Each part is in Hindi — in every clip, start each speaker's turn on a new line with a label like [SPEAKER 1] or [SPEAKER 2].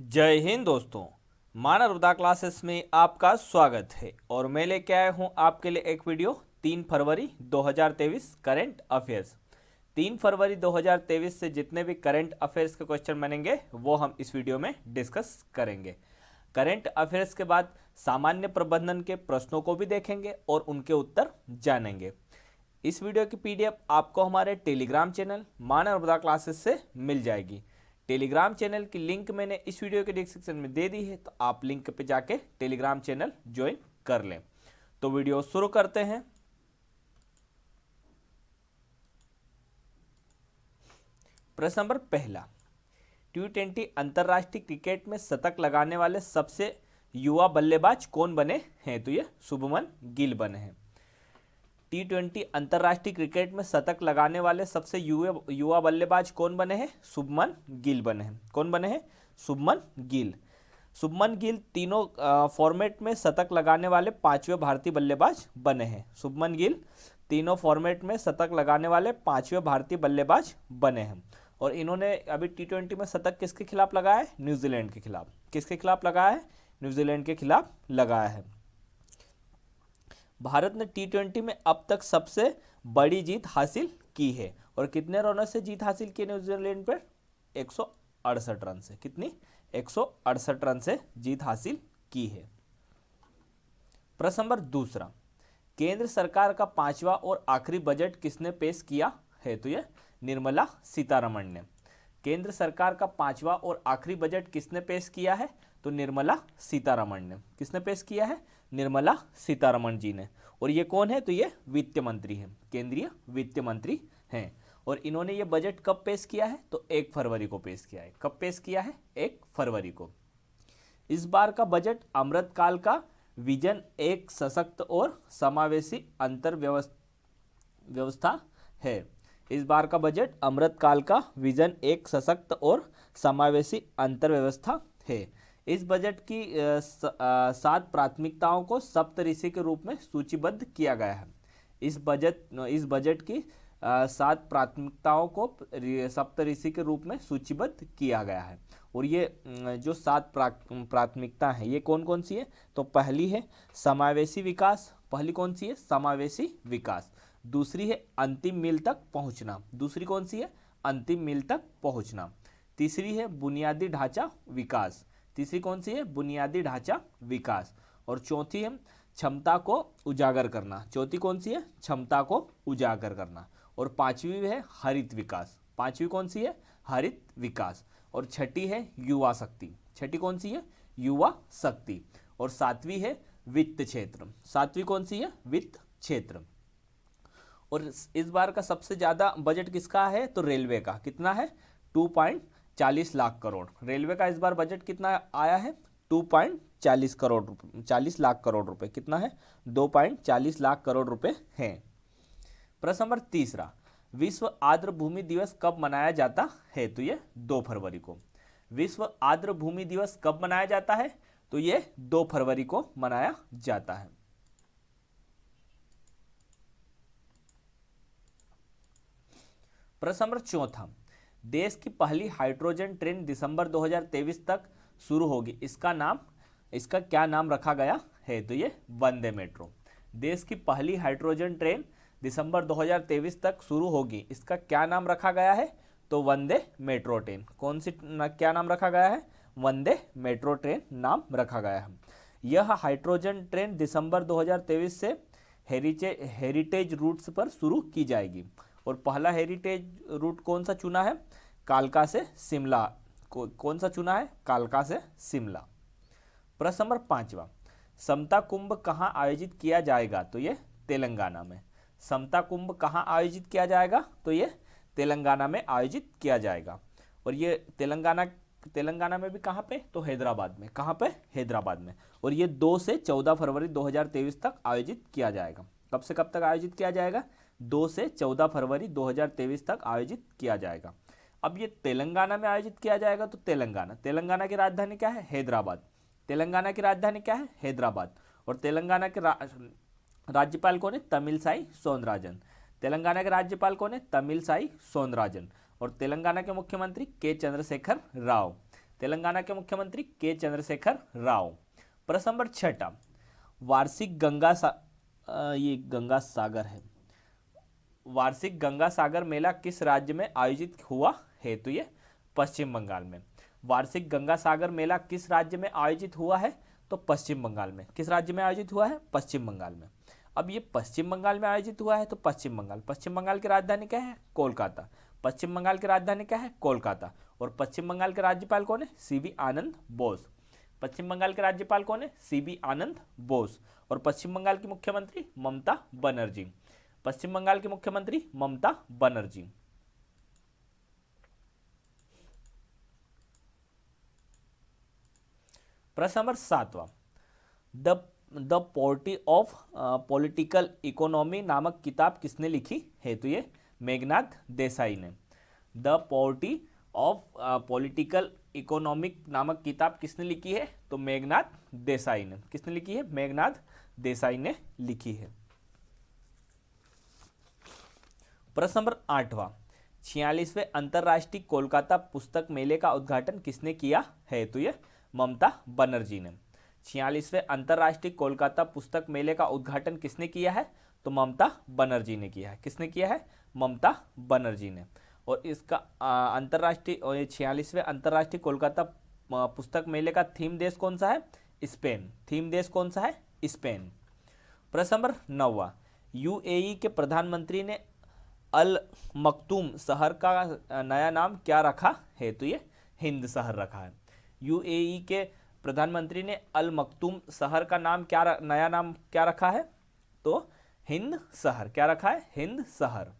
[SPEAKER 1] जय हिंद दोस्तों। माँ नर्मदा क्लासेस में आपका स्वागत है और मैं लेके आया हूँ आपके लिए एक वीडियो 3 फरवरी 2023 करंट अफेयर्स। 3 फरवरी 2023 से जितने भी करंट अफेयर्स के क्वेश्चन बनेंगे वो हम इस वीडियो में डिस्कस करेंगे। करंट अफेयर्स के बाद सामान्य प्रबंधन के प्रश्नों को भी देखेंगे और उनके उत्तर जानेंगे। इस वीडियो की पीडीएफ आपको हमारे टेलीग्राम चैनल माँ नर्मदा क्लासेस से मिल जाएगी। टेलीग्राम चैनल की लिंक मैंने इस वीडियो के डिस्क्रिप्शन में दे दी है, तो आप लिंक पे जाके टेलीग्राम चैनल ज्वाइन कर लें। तो वीडियो शुरू करते हैं। प्रश्न नंबर पहला, T20 अंतर्राष्ट्रीय क्रिकेट में शतक लगाने वाले सबसे युवा बल्लेबाज कौन बने हैं? तो ये शुभमन गिल बने हैं। T20 अंतर्राष्ट्रीय क्रिकेट में शतक लगाने वाले सबसे युवा बल्लेबाज कौन बने हैं? शुभमन गिल बने हैं। कौन बने हैं? शुभमन गिल। शुभमन गिल तीनों फॉर्मेट में शतक लगाने वाले 5वें भारतीय बल्लेबाज बने हैं। शुभमन गिल तीनों फॉर्मेट में शतक लगाने वाले 5वें भारतीय बल्लेबाज बने हैं। और इन्होंने अभी T20 में शतक किसके खिलाफ लगाया है? न्यूजीलैंड के खिलाफ। किसके खिलाफ लगाया है? न्यूजीलैंड के खिलाफ लगाया है। भारत ने T20 में अब तक सबसे बड़ी जीत हासिल की है और कितने रनों से जीत हासिल की न्यूजीलैंड पर? 168 रन से। कितनी? 168 रन से जीत हासिल की है। प्रश्न नंबर दूसरा, केंद्र सरकार का 5वां और आखिरी बजट किसने पेश किया है? तो ये निर्मला सीतारमण ने। केंद्र सरकार का 5वां और आखिरी बजट किसने पेश किया है? तो निर्मला सीतारमण ने। किसने पेश किया है? निर्मला सीतारमण जी ने। और ये कौन है? तो ये वित्त मंत्री हैं, केंद्रीय वित्त मंत्री हैं। और इन्होंने ये बजट कब पेश किया है? तो 1 फरवरी को पेश किया है। कब पेश किया है? 1 फरवरी को। इस बार का बजट अमृतकाल का विजन एक सशक्त और समावेशी अंतर व्यवस्था है। इस बार का बजट अमृतकाल का विजन एक सशक्त और समावेशी अंतर व्यवस्था है। इस बजट की 7 प्राथमिकताओं को सप्तऋषि के रूप में सूचीबद्ध किया गया है। इस बजट की 7 प्राथमिकताओं को सप्तऋषि के रूप में सूचीबद्ध किया गया है। और ये जो 7 प्राथमिकता हैं ये कौन कौन सी है? तो पहली है समावेशी विकास। पहली कौन सी है? समावेशी विकास। दूसरी है अंतिम मील तक पहुंचना। दूसरी कौन सी है? अंतिम मील तक पहुंचना। तीसरी है बुनियादी ढांचा विकास। तीसरी कौन सी है? बुनियादी ढांचा विकास। और चौथी है क्षमता को उजागर करना। चौथी कौन सी है? क्षमता को उजागर करना। और पांचवी है हरित विकास। पांचवी कौन सी है? हरित विकास। और छठी है युवा शक्ति। छठी कौन सी है? युवा शक्ति। और सातवीं है वित्त क्षेत्र। सातवीं कौन सी है? वित्त क्षेत्र। और इस बार का सबसे ज्यादा बजट किसका है? तो रेलवे का। कितना है? 2.40 लाख करोड़। रेलवे का इस बार बजट कितना आया है? 2.40 करोड़ रुपए, 40 लाख करोड़ रुपए। कितना है? 2.40 लाख करोड़ रुपए है। प्रश्न नंबर तीसरा, विश्व आर्द्र भूमि दिवस कब मनाया जाता है? तो ये 2 फरवरी को। विश्व आर्द्र भूमि दिवस कब मनाया जाता है? तो ये 2 फरवरी को मनाया जाता है। प्रश्न नंबर चौथा, देश की पहली हाइड्रोजन ट्रेन दिसंबर 2023 तक शुरू होगी। इसका क्या नाम रखा गया है? तो ये वंदे मेट्रो। देश की पहली हाइड्रोजन ट्रेन दिसंबर 2023 तक शुरू होगी। इसका क्या नाम रखा गया है? तो वंदे मेट्रो ट्रेन। कौन सी क्या नाम रखा गया है? वंदे मेट्रो ट्रेन नाम रखा गया है। यह हाइड्रोजन ट्रेन दिसंबर 2023 से हेरिटेज रूट्स पर शुरू की जाएगी। और पहला हेरिटेज रूट कौन सा चुना है? कालका से शिमला। कौन सा चुना है? कालका से शिमला। प्रश्न नंबर 5वां, समता कुंभ कहाँ आयोजित किया जाएगा? तो ये तेलंगाना में। समता कुंभ कहाँ आयोजित किया जाएगा? तो ये तेलंगाना में आयोजित किया जाएगा। और ये तेलंगाना में भी कहाँ पे? तो हैदराबाद में। कहाँ पे? हैदराबाद में। और ये 2 से 14 फरवरी 2023 तक आयोजित किया जाएगा। कब से कब तक आयोजित किया जाएगा? 2 से 14 फरवरी 2023 तक आयोजित किया जाएगा। अब ये तेलंगाना में आयोजित किया जाएगा तो तेलंगाना की राजधानी क्या है? हैदराबाद। तेलंगाना की राजधानी क्या है? हैदराबाद। और तेलंगाना के राज्यपाल कौन है? तमिलसाई सौंदरराजन। तेलंगाना के राज्यपाल कौन है? तमिलसाई सौंदरराजन। और तेलंगाना के मुख्यमंत्री के चंद्रशेखर राव। तेलंगाना के मुख्यमंत्री के चंद्रशेखर राव। प्रश्न नंबर 6, वार्षिक गंगा ये गंगा सागर है। वार्षिक गंगा सागर मेला किस राज्य में आयोजित हुआ है? तो ये पश्चिम बंगाल में। वार्षिक गंगा सागर मेला किस राज्य में आयोजित हुआ है? तो पश्चिम बंगाल में। किस राज्य में आयोजित हुआ है? पश्चिम बंगाल में। अब ये पश्चिम बंगाल में आयोजित हुआ है तो पश्चिम बंगाल की राजधानी क्या है? कोलकाता। पश्चिम बंगाल की राजधानी क्या है? कोलकाता। और पश्चिम बंगाल के राज्यपाल कौन है? सीबी आनंद बोस। पश्चिम बंगाल के राज्यपाल कौन है? सीबी आनंद बोस। और पश्चिम बंगाल की मुख्यमंत्री ममता बनर्जी। पश्चिम बंगाल के मुख्यमंत्री ममता बनर्जी। प्रश्न number 7, the पोर्टी of political economy नामक किताब किसने लिखी है? तो ये मेघनाद देसाई ने। द पोर्टी ऑफ पॉलिटिकल इकोनॉमिक नामक किताब किसने लिखी है? तो मेघनाद देसाई ने। किसने लिखी है? मेघनाद देसाई ने लिखी है। प्रश्न नंबर 8, 46वें अंतर्राष्ट्रीय कोलकाता पुस्तक मेले का उद्घाटन किसने किया है? तो ये ममता बनर्जी ने। 46वें अंतर्राष्ट्रीय कोलकाता पुस्तक मेले का उद्घाटन किसने किया है? तो ममता बनर्जी ने किया है। किसने किया है? ममता बनर्जी ने। और इसका अंतर्राष्ट्रीय 46वें अंतर्राष्ट्रीय कोलकाता पुस्तक मेले का थीम देश कौन सा है? स्पेन। थीम देश कौन सा है? स्पेन। प्रश्न नंबर 9, यूएई के प्रधानमंत्री ने अल मक्तूम शहर का नया नाम क्या रखा है? तो ये हिंद शहर रखा है। यूएई के प्रधानमंत्री ने अल मक्तूम शहर का नाम नया नाम क्या रखा है? तो हिंद शहर। क्या रखा है? हिंद शहर।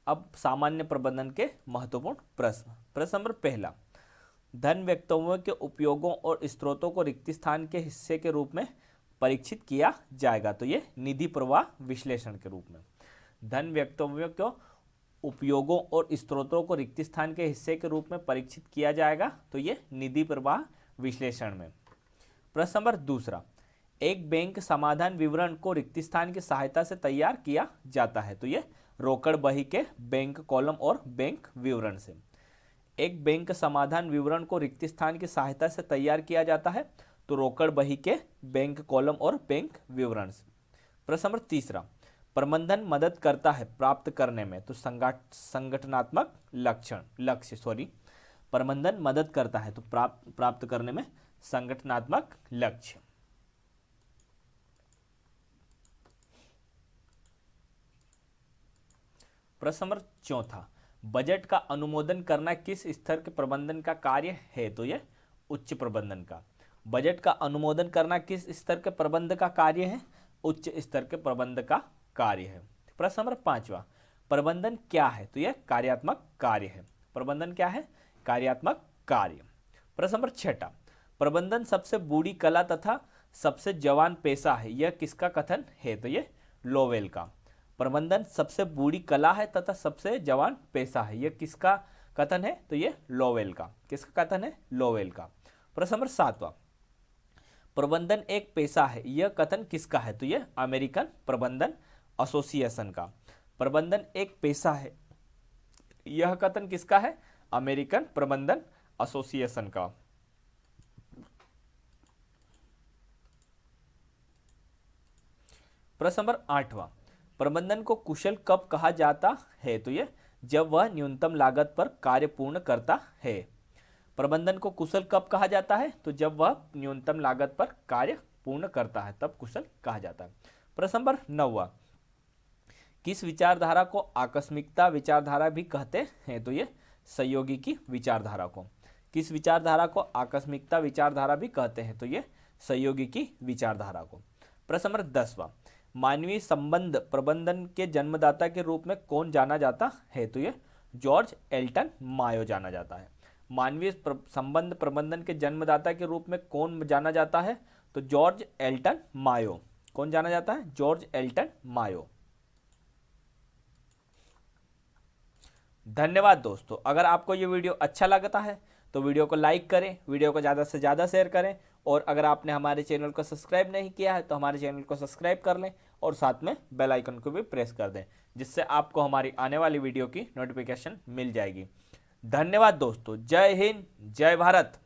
[SPEAKER 1] अब सामान्य प्रबंधन के महत्वपूर्ण प्रश्न। प्रश्न नंबर 1, धन व्यक्तियों के उपयोगों और स्रोतों को रिक्त स्थान के हिस्से के रूप में परीक्षित किया जाएगा। तो ये निधि प्रवाह विश्लेषण के रूप में। धन व्यक्तियों के उपयोगों और स्रोतों को रिक्त स्थान के हिस्से के रूप में परीक्षित किया जाएगा। तो ये निधि प्रवाह विश्लेषण में। प्रश्न नंबर 2, एक बैंक समाधान विवरण को रिक्त स्थान की सहायता से तैयार किया जाता है। तो ये रोकड़ बही के बैंक कॉलम और बैंक विवरण से। एक बैंक समाधान विवरण को रिक्त स्थान की सहायता से तैयार किया जाता है तो रोकड़ बही के बैंक कॉलम और बैंक विवरण से। प्रश्न नंबर 3, प्रबंधन मदद करता है प्राप्त करने में। तो संगठनात्मक लक्ष्य प्रबंधन मदद करता है तो प्राप्त करने में संगठनात्मक लक्ष्य। प्रश्न नंबर 4, बजट का अनुमोदन करना किस स्तर के प्रबंधन का कार्य है? तो यह उच्च प्रबंधन का। बजट का अनुमोदन करना किस स्तर के प्रबंध का कार्य है? उच्च स्तर के प्रबंध का कार्य है। प्रश्न नंबर 5, प्रबंधन क्या है? तो यह कार्यात्मक कार्य है। प्रबंधन क्या है? कार्यात्मक कार्य। प्रश्न नंबर 6, प्रबंधन सबसे बूढ़ी कला तथा सबसे जवान पेशा है, यह किसका कथन है? तो यह लोवेल का। प्रबंधन सबसे बूढ़ी कला है तथा सबसे जवान पेशा है, यह किसका कथन है? तो यह लोवेल का। किसका कथन है? लोवेल का। प्रश्न नंबर 7, प्रबंधन एक पेशा है, यह कथन किसका है? तो यह अमेरिकन प्रबंधन एसोसिएशन का। प्रबंधन एक पेशा है, यह कथन किसका है? अमेरिकन प्रबंधन एसोसिएशन का। प्रश्न नंबर 8, प्रबंधन को कुशल कब कहा जाता है? तो यह जब वह न्यूनतम लागत पर कार्य पूर्ण करता है। प्रबंधन को कुशल कब कहा जाता है? तो जब वह न्यूनतम लागत पर कार्य पूर्ण करता है तब कुशल कहा जाता है। प्रश्न नंबर 9, किस विचारधारा को आकस्मिकता विचारधारा भी कहते हैं? तो ये सहयोगी की विचारधारा को। किस विचारधारा को आकस्मिकता विचारधारा भी कहते हैं? तो ये सहयोगी की विचारधारा को। प्रश्न नंबर 10, मानवीय संबंध प्रबंधन के जन्मदाता के रूप में कौन जाना जाता है? तो ये जॉर्ज एल्टन मायो जाना जाता है। मानवीय संबंध प्रबंधन के जन्मदाता के रूप में कौन जाना जाता है? तो जॉर्ज एल्टन मायो। कौन जाना जाता है? George Elton Mayo. धन्यवाद दोस्तों। अगर आपको ये वीडियो अच्छा लगता है तो वीडियो को लाइक करें, वीडियो को ज़्यादा से ज़्यादा शेयर करें और अगर आपने हमारे चैनल को सब्सक्राइब नहीं किया है तो हमारे चैनल को सब्सक्राइब कर लें और साथ में बेल आइकन को भी प्रेस कर दें, जिससे आपको हमारी आने वाली वीडियो की नोटिफिकेशन मिल जाएगी। धन्यवाद दोस्तों। जय हिंद, जय भारत।